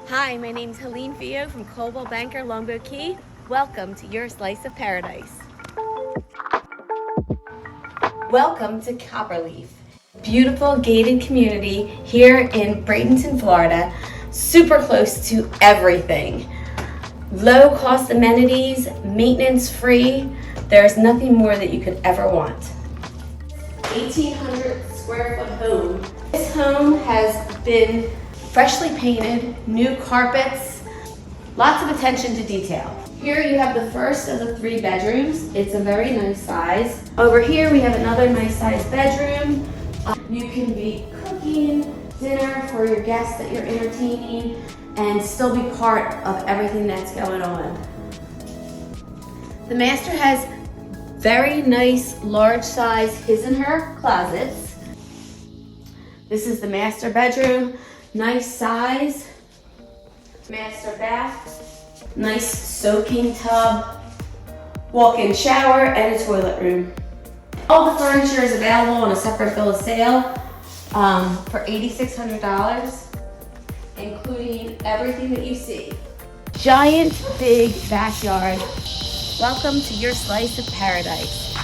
Hi, my name's Helene Vio from Coldwell Banker, Longboat Key. Welcome to your slice of paradise. Welcome to Copperlefe, beautiful gated community here in Bradenton, Florida. Super close to everything. Low cost amenities, maintenance free. There's nothing more that you could ever want. 1,800 square foot home. This home has been freshly painted, new carpets, lots of attention to detail. Here you have the first of the 3 bedrooms. It's a very nice size. Over here we have another nice size bedroom. You can be cooking dinner for your guests that you're entertaining and still be part of everything that's going on. The master has very nice large size his and her closets. This is the master bedroom. Nice size, master bath, nice soaking tub, walk-in shower, and a toilet room. All the furniture is available on a separate bill of sale for $8,600, including everything that you see. Giant big backyard. Welcome to your slice of paradise.